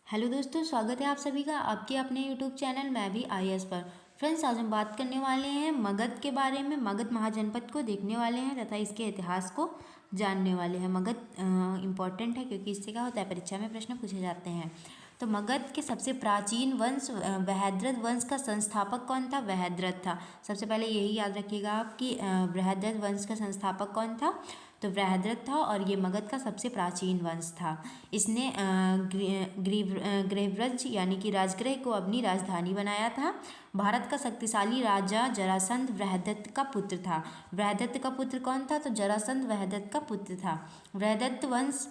Hello दोस्तों, स्वागत है आप सभी का आपके अपने यूट्यूब चैनल मैं भी आईएएस पर। फ्रेंड्स, आज हम बात करने वाले हैं मगध के बारे में। मगध महाजनपद को देखने वाले हैं तथा इसके इतिहास को जानने वाले हैं। मगध इम्पॉर्टेंट है क्योंकि इससे क्या होता है, परीक्षा में प्रश्न पूछे जाते हैं। तो मगध के सबसे प्राचीन वंश बृहद्रथ वंश का संस्थापक कौन था? बृहद्रथ था। सबसे पहले यही याद रखिएगा आप कि बृहद्रथ वंश का संस्थापक कौन था? तो बृहद्रथ था और ये मगध का सबसे प्राचीन वंश था। इसने गृहव्रज यानी कि राजगृह को अपनी राजधानी बनाया था। भारत का शक्तिशाली राजा जरासंध बृहद्रथ का पुत्र था। बृहद्रथ का पुत्र कौन था? तो जरासंध बृहद्रथ का पुत्र था। बृहद्रथ वंश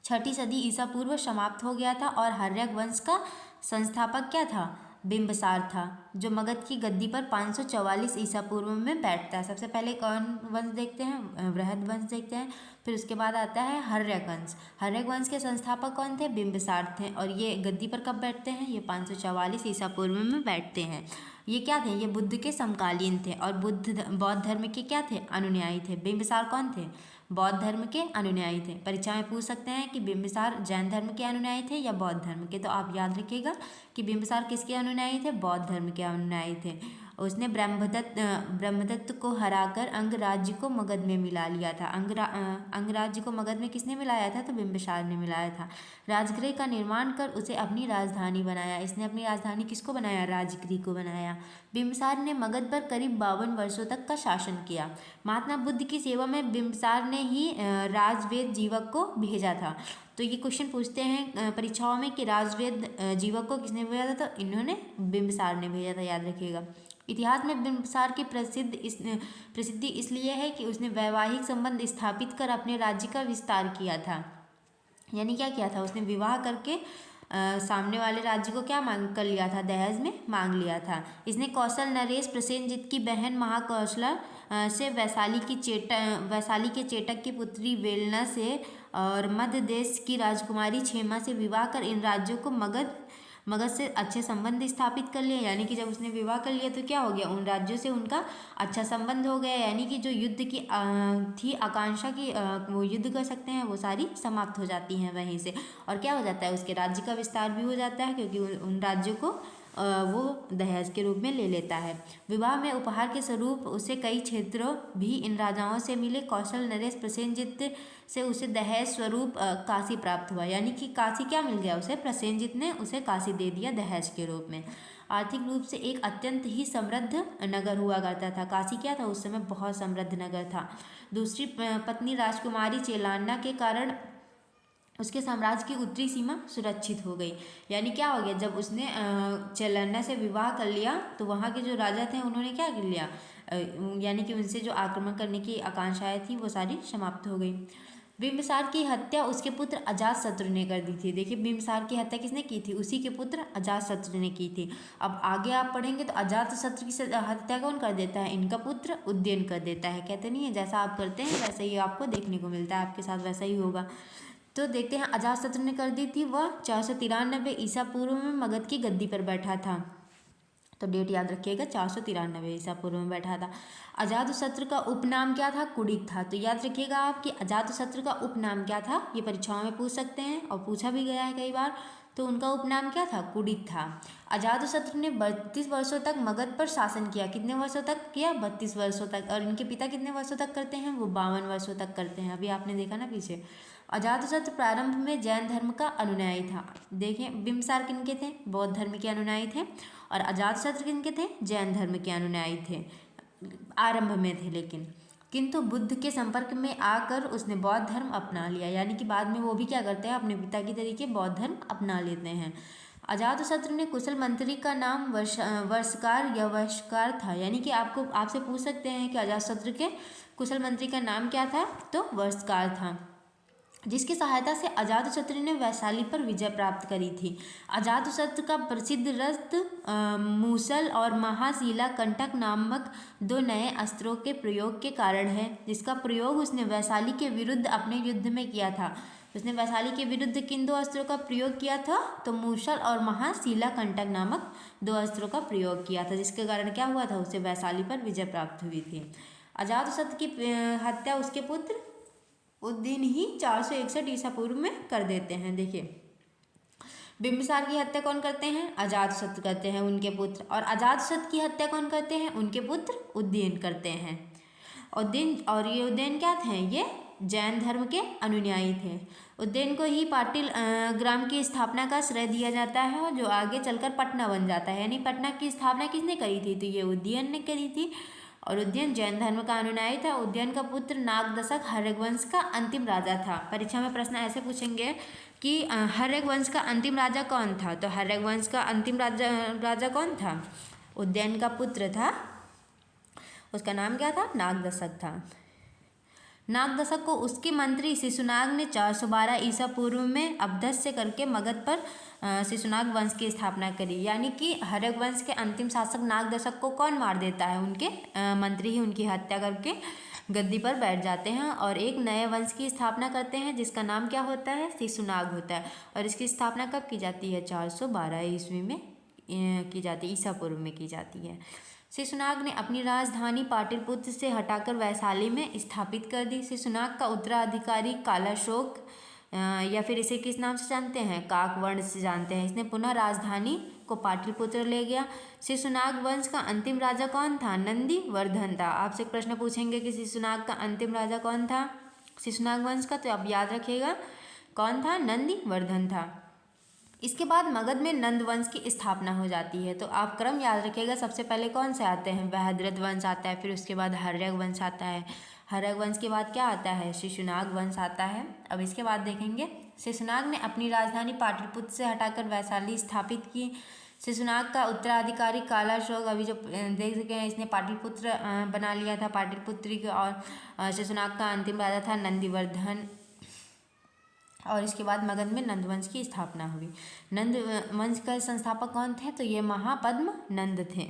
6ठी सदी ईसा पूर्व समाप्त हो गया था और हर्यक वंश का संस्थापक क्या था? बिंबिसार था, जो मगध की गद्दी पर 544 ईसा पूर्व में बैठता है। सबसे पहले कौन वंश देखते हैं? बृहद वंश देखते हैं। फिर उसके बाद आता है हर्यक वंश। हर्यक वंश के संस्थापक कौन थे? बिंबिसार थे। और ये गद्दी पर कब बैठते हैं? ये 544 ईसा पूर्व में बैठते हैं। ये क्या थे? ये बुद्ध के समकालीन थे और बौद्ध धर्म के क्या थे? अनुयायी थे। बिंबिसार कौन थे? बौद्ध धर्म के अनुयायी थे। परीक्षा में पूछ सकते हैं कि बिंबिसार जैन धर्म के अनुयायी थे या बौद्ध धर्म के। तो आप याद रखिएगा कि बिंबिसार किसके अनुयायी थे? बौद्ध धर्म के अनुयायी थे। उसने ब्रह्मदत्त को हराकर अंगराज्य को मगध में मिला लिया था। अंगराज्य को मगध में किसने मिलाया था? तो बिंबिसार ने मिलाया था। राजगृह का निर्माण कर उसे अपनी राजधानी बनाया। इसने अपनी राजधानी किसको बनाया? राजगृह को बनाया। बिंबिसार ने मगध पर करीब 52 वर्षों तक का शासन किया। महात्मा बुद्ध की सेवा में बिंबिसार ने ही राजवेद जीवक को भेजा था। तो ये क्वेश्चन पूछते हैं परीक्षाओं में कि राजवेद जीवक को किसने भेजा था? तो इन्होंने बिंबिसार ने भेजा था, याद रखिएगा। इतिहास में बिंबिसार की प्रसिद्धि इसलिए है कि उसने वैवाहिक संबंध स्थापित कर अपने राज्य का विस्तार किया था। यानी क्या किया था? उसने विवाह करके सामने वाले राज्य को क्या मांग कर लिया था? दहेज में मांग लिया था। इसने कौशल नरेश प्रसेनजित की बहन महाकौशला से वैशाली के चेटक की पुत्री वेलना से और मध्य देश की राजकुमारी क्षेमा से विवाह कर इन राज्यों को मगध से अच्छे संबंध स्थापित कर लिए। यानी कि जब उसने विवाह कर लिया तो क्या हो गया? उन राज्यों से उनका अच्छा संबंध हो गया। यानी कि जो युद्ध की थी आकांक्षा की वो युद्ध कर सकते हैं, वो सारी समाप्त हो जाती हैं वहीं से। और क्या हो जाता है? उसके राज्य का विस्तार भी हो जाता है क्योंकि उन राज्यों को वो दहेज के रूप में ले लेता है। विवाह में उपहार के स्वरूप उसे कई क्षेत्रों भी इन राजाओं से मिले। कौशल नरेश प्रसेनजित से उसे दहेज स्वरूप काशी प्राप्त हुआ। यानी कि काशी क्या मिल गया उसे? प्रसेनजित ने उसे काशी दे दिया दहेज के रूप में। आर्थिक रूप से एक अत्यंत ही समृद्ध नगर हुआ करता था। काशी क्या था? उस समय बहुत समृद्ध नगर था। दूसरी पत्नी राजकुमारी चेलान्ना के कारण उसके साम्राज्य की उत्तरी सीमा सुरक्षित हो गई। यानी क्या हो गया? जब उसने चेलान्ना से विवाह कर लिया तो वहाँ के जो राजा थे उन्होंने क्या कर लिया? यानी कि उनसे जो आक्रमण करने की आकांक्षाएं थी वो सारी समाप्त हो गई। बिंबिसार की हत्या उसके पुत्र अजातशत्रु ने कर दी थी। देखिए, बिंबिसार की हत्या किसने की थी? उसी के पुत्र अजातशत्रु ने की थी। अब आगे आप पढ़ेंगे तो अजातशत्रु की हत्या कौन कर देता है? इनका पुत्र उदयन कर देता है। कहते नहीं है जैसा आप करते हैं वैसे ही आपको देखने को मिलता है, आपके साथ वैसा ही होगा। तो देखते हैं, अजातशत्रु ने कर दी थी। वह 493 ईसा पूर्व में मगध की गद्दी पर बैठा था। तो डेट याद रखिएगा, 493 ईसा पूर्व में बैठा था। अजातशत्रु का उपनाम क्या था? कुडित था। तो याद रखिएगा आप कि अजातशत्रु का उपनाम क्या था। ये परीक्षाओं में पूछ सकते हैं और पूछा भी गया है कई बार। तो उनका उपनाम क्या था? कुडित था। अजातशत्रु ने 32 वर्षों तक मगध पर शासन किया। कितने वर्षों तक किया? 32 वर्षों तक। और इनके पिता कितने वर्षों तक करते हैं? वो 52 वर्षों तक करते हैं। अभी आपने देखा ना पीछे। अजातशत्रु प्रारंभ में जैन धर्म का अनुयायी था। देखें, बिंबिसार किनके थे? बौद्ध धर्म के अनुयायी थे। और अजातशत्रु किनके थे? जैन धर्म के अनुयायी थे। आरंभ में थे लेकिन, किंतु बुद्ध के संपर्क में आकर उसने बौद्ध धर्म अपना लिया। यानी कि बाद में वो भी क्या करते हैं? अपने पिता की तरीके बौद्ध धर्म अपना लेते हैं। अजातशत्रु ने कुशल मंत्री का नाम वर्षकार या वशकार था। यानी कि आपसे पूछ सकते हैं कि अजातशत्रु के कुशल मंत्री का नाम क्या था? तो वर्षकार था, जिसकी सहायता से अजातशत्रु ने वैशाली पर विजय प्राप्त करी थी। अजातशत्रु का प्रसिद्ध रस्त मूसल और महाशिला कंटक नामक 2 नए अस्त्रों के प्रयोग के कारण है, जिसका प्रयोग उसने वैशाली के विरुद्ध अपने युद्ध में किया था। उसने वैशाली के विरुद्ध किन 2 अस्त्रों का प्रयोग किया था? तो मूसल और महाशिला कंटक नामक 2 अस्त्रों का प्रयोग किया था, जिसके कारण क्या हुआ था? उसे वैशाली पर विजय प्राप्त हुई थी। अजातशत्रु की हत्या उसके पुत्र उस दिन ही 461 ईसा पूर्व में कर देते हैं। देखिए, बिंबिसार की हत्या कौन करते हैं? अजातशत्रु करते हैं, उनके पुत्र। और अजातशत्रु की हत्या कौन करते हैं? उनके पुत्र उदयन करते हैं। ये उदयन क्या थे? ये जैन धर्म के अनुयायी थे। उदयन को ही पाटिल ग्राम की स्थापना का श्रेय दिया जाता है, और जो आगे चलकर पटना बन जाता है। यानी पटना की स्थापना किसने करी थी? तो ये उदयन ने करी थी। और उदयन जैन धर्म का अनुयायी था। उदयन का पुत्र नागदशक हर्यवंश का अंतिम राजा था। परीक्षा में प्रश्न ऐसे पूछेंगे कि हर्यवंश का अंतिम राजा कौन था? तो हर्यवंश का अंतिम राजा कौन था? उदयन का पुत्र था, उसका नाम क्या था? नागदशक था। नागदशक को उसके मंत्री शिशुनाग ने 412 ईसा पूर्व में अपदस्य करके मगध पर शिशुनाग वंश की स्थापना करी। यानी कि हर्यवंश के अंतिम शासक नागदशक को कौन मार देता है? उनके मंत्री ही उनकी हत्या करके गद्दी पर बैठ जाते हैं और एक नए वंश की स्थापना करते हैं, जिसका नाम क्या होता है? शिशुनाग होता है। और इसकी स्थापना कब की जाती है? 412 ईस्वी में की जाती है, ईसा पूर्व में की जाती है। शिशुनाग ने अपनी राजधानी पाटलिपुत्र से हटाकर वैशाली में स्थापित कर दी। शिशुनाग का उत्तराधिकारी कालाशोक या फिर इसे किस नाम से जानते हैं? काकवर्ण से जानते हैं। इसने पुनः राजधानी को पाटलिपुत्र ले गया। शिशुनाग वंश का अंतिम राजा कौन था? नंदीवर्धन था। आपसे एक प्रश्न पूछेंगे कि शिशुनाग का अंतिम राजा कौन था शिशुनाग वंश का, तो आप याद रखिएगा कौन था? नंदीवर्धन था। इसके बाद मगध में नंद वंश की स्थापना हो जाती है। तो आप क्रम याद रखिएगा, सबसे पहले कौन से आते हैं? बृहद्रथ वंश आता है, फिर उसके बाद हर्यक वंश आता है। हर्यक वंश के बाद क्या आता है? शिशुनाग वंश आता है। अब इसके बाद देखेंगे, शिशुनाग ने अपनी राजधानी पाटलिपुत्र से हटाकर वैशाली स्थापित की। शिशुनाग का उत्तराधिकारी कालाशोक, अभी जो देख सके हैं, इसने पाटलिपुत्र बना लिया था, पाटलिपुत्री के। और शिशुनाग का अंतिम राजा था नंदीवर्धन। और इसके बाद मगध में नंद वंश की स्थापना हुई। नंद वंश का संस्थापक कौन थे? तो ये महापद्म नंद थे।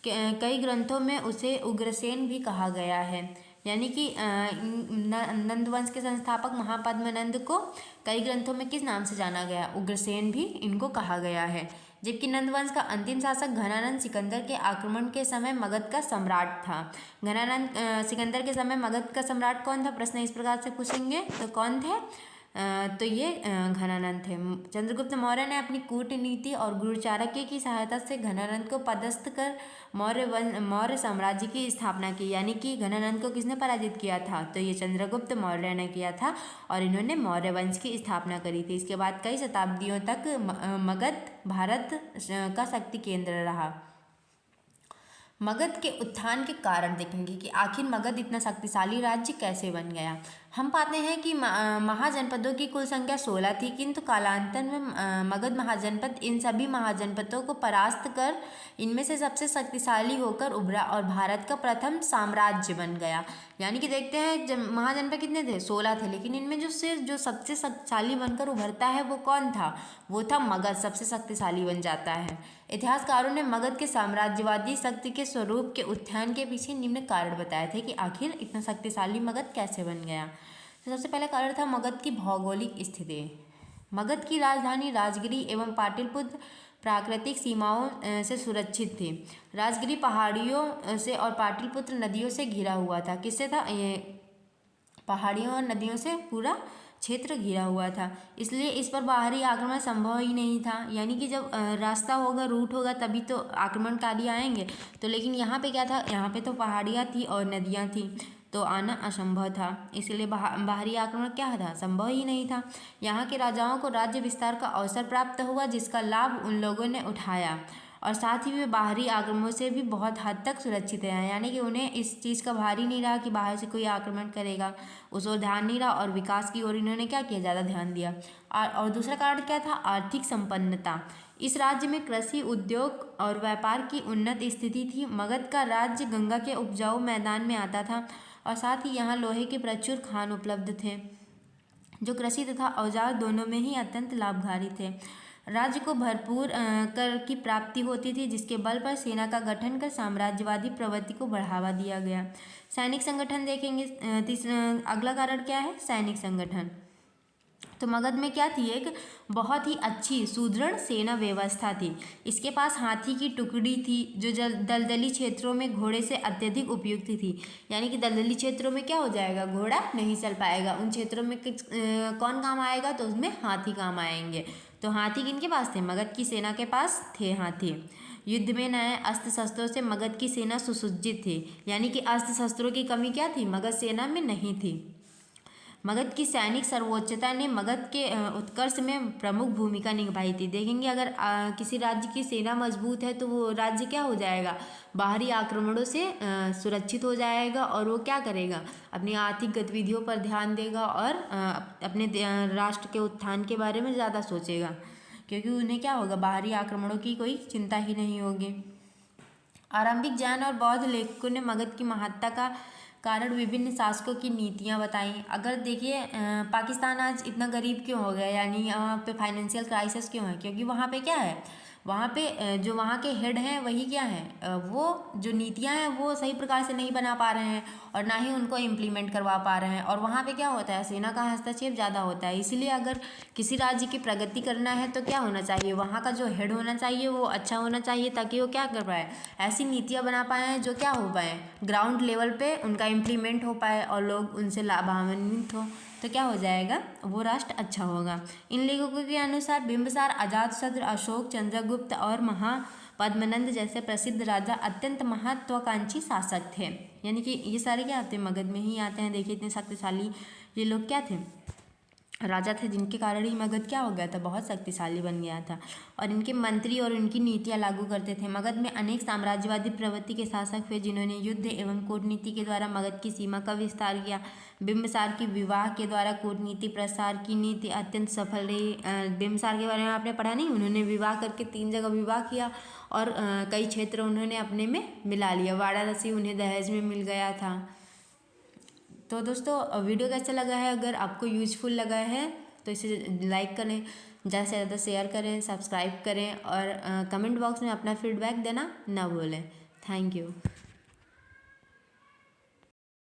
कई ग्रंथों में उसे उग्रसेन भी कहा गया है। यानी कि नंद वंश के संस्थापक महापद्म नंद को कई ग्रंथों में किस नाम से जाना गया? उग्रसेन भी इनको कहा गया है। जबकि नंद वंश का अंतिम शासक घनानंद सिकंदर के आक्रमण के समय मगध का सम्राट था। घनानंद सिकंदर के समय मगध का सम्राट कौन था? प्रश्न इस प्रकार से पूछेंगे तो कौन थे? तो ये घनानंद थे। चंद्रगुप्त मौर्य ने अपनी कूटनीति और गुरुचाणक्य की सहायता से घनानंद को पदस्थ कर मौर्य साम्राज्य की स्थापना की। यानी कि घनानंद को किसने पराजित किया था? तो ये चंद्रगुप्त मौर्य ने किया था, और इन्होंने मौर्य वंश की स्थापना करी थी। इसके बाद कई शताब्दियों तक मगध भारत का शक्ति केंद्र रहा। मगध के उत्थान के कारण देखेंगे कि आखिर मगध इतना शक्तिशाली राज्य कैसे बन गया। हम पाते हैं कि महाजनपदों की कुल संख्या 16 थी, किंतु कालांतर में मगध महाजनपद इन सभी महाजनपदों को परास्त कर इनमें से सबसे शक्तिशाली होकर उभरा और भारत का प्रथम साम्राज्य बन गया। यानी कि देखते हैं महाजनपद कितने थे? 16 थे, लेकिन इनमें जो सबसे शक्तिशाली बनकर उभरता है वो कौन था? वो था मगध, सबसे शक्तिशाली बन जाता है। इतिहासकारों ने मगध के साम्राज्यवादी शक्ति के स्वरूप के उत्थान के पीछे निम्न कारण बताए थे कि आखिर इतना शक्तिशाली मगध कैसे बन गया। तो सबसे पहला कारण था मगध की भौगोलिक स्थिति। मगध की राजधानी राजगिरी एवं पाटलिपुत्र प्राकृतिक सीमाओं से सुरक्षित थी। राजगिरी पहाड़ियों से और पाटलिपुत्र नदियों से घिरा हुआ था। किससे था? ये पहाड़ियों और नदियों से पूरा क्षेत्र घिरा हुआ था, इसलिए इस पर बाहरी आक्रमण संभव ही नहीं था। यानी कि जब रास्ता होगा, रूट होगा, तभी तो आक्रमणकारी आएंगे। तो लेकिन यहाँ पे क्या था? यहाँ पे तो पहाड़ियाँ थी और नदियाँ थी, तो आना असंभव था। इसलिए बाहरी आक्रमण क्या था? संभव ही नहीं था। यहाँ के राजाओं को राज्य विस्तार का अवसर प्राप्त हुआ, जिसका लाभ उन लोगों ने उठाया, और साथ ही वे बाहरी आक्रमणों से भी बहुत हद तक सुरक्षित हैं। यानी कि उन्हें इस चीज़ का भारी नहीं रहा कि बाहर से कोई आक्रमण करेगा, उस ओर ध्यान नहीं रहा, और विकास की ओर इन्होंने क्या किया? ज़्यादा ध्यान दिया। और दूसरा कारण क्या था? आर्थिक संपन्नता। इस राज्य में कृषि, उद्योग और व्यापार की उन्नत स्थिति थी। मगध का राज्य गंगा के उपजाऊ मैदान में आता था, और साथ ही यहाँ लोहे के प्रचुर खान उपलब्ध थे, जो कृषि तथा औजार दोनों में ही अत्यंत लाभकारी थे। राज्य को भरपूर कर की प्राप्ति होती थी, जिसके बल पर सेना का गठन कर साम्राज्यवादी प्रवृत्ति को बढ़ावा दिया गया। सैनिक संगठन देखेंगे। अगला कारण क्या है? सैनिक संगठन। तो मगध में क्या थी? एक बहुत ही अच्छी सुदृढ़ सेना व्यवस्था थी। इसके पास हाथी की टुकड़ी थी, जो दलदली क्षेत्रों में घोड़े से अत्यधिक उपयुक्त थी। यानी कि दलदली क्षेत्रों में क्या हो जाएगा? घोड़ा नहीं चल पाएगा। उन क्षेत्रों में कौन काम आएगा? तो उसमें हाथी काम आएंगे। तो हाथी किनके पास थे? मगध की सेना के पास थे हाथी। युद्ध में नए अस्त्र शस्त्रों से मगध की सेना सुसज्जित थी, यानी कि अस्त्र शस्त्रों की कमी क्या थी? मगध सेना में नहीं थी। मगध की सैनिक सर्वोच्चता ने मगध के उत्कर्ष में प्रमुख भूमिका निभाई थी। देखेंगे अगर किसी राज्य की सेना मजबूत है तो वो राज्य क्या हो जाएगा? बाहरी आक्रमणों से सुरक्षित हो जाएगा, और वो क्या करेगा? अपनी आर्थिक गतिविधियों पर ध्यान देगा और अपने राष्ट्र के उत्थान के बारे में ज़्यादा सोचेगा, क्योंकि उन्हें क्या होगा? बाहरी आक्रमणों की कोई चिंता ही नहीं होगी। आरंभिक जैन और बौद्ध लेखकों ने मगध की महत्ता का कारण विभिन्न शासकों की नीतियाँ बताई। अगर देखिए पाकिस्तान आज इतना गरीब क्यों हो गया, यानी यहाँ पे फाइनेंशियल क्राइसिस क्यों है? क्योंकि वहाँ पे क्या है? वहाँ पे जो वहाँ के हेड हैं वही क्या है, वो जो नीतियाँ हैं वो सही प्रकार से नहीं बना पा रहे हैं और ना ही उनको इम्प्लीमेंट करवा पा रहे हैं। और वहाँ पे क्या होता है? सेना का हस्तक्षेप ज़्यादा होता है। इसलिए अगर किसी राज्य की प्रगति करना है तो क्या होना चाहिए? वहाँ का जो हेड होना चाहिए वो अच्छा होना चाहिए, ताकि वो क्या कर पाए? ऐसी नीतियाँ बना पाए जो क्या हो पाए? ग्राउंड लेवल पे उनका इम्प्लीमेंट हो पाए और लोग उनसे लाभान्वित हो, तो क्या हो जाएगा? वो राष्ट्र अच्छा होगा। इन लेखकों के अनुसार बिंबिसार, अजातशत्रु, अशोक, चंद्रगुप्त और महापद्मनंद जैसे प्रसिद्ध राजा अत्यंत महत्वाकांक्षी शासक थे। यानी कि ये सारे क्या आते हैं? मगध में ही आते हैं। देखिए इतने शक्तिशाली ये लोग क्या थे? राजा थे, जिनके कारण ही मगध क्या हो गया था? बहुत शक्तिशाली बन गया था। और इनके मंत्री और उनकी नीतियाँ लागू करते थे। मगध में अनेक साम्राज्यवादी प्रवृत्ति के शासक हुए, जिन्होंने युद्ध एवं कूटनीति के द्वारा मगध की सीमा का विस्तार किया। बिंबिसार की विवाह के द्वारा कूटनीति प्रसार की नीति अत्यंत सफल रही। बिंबिसार के बारे में आपने पढ़ा नहीं? उन्होंने विवाह करके 3 जगह विवाह किया और कई क्षेत्र उन्होंने अपने में मिला लिया। वाराणसी उन्हें दहेज में मिल गया था। तो दोस्तों वीडियो कैसा लगा है? अगर आपको यूजफुल लगा है तो इसे लाइक करें, ज़्यादा से ज़्यादा शेयर करें, सब्सक्राइब करें और कमेंट बॉक्स में अपना फीडबैक देना ना भूलें। Thank you.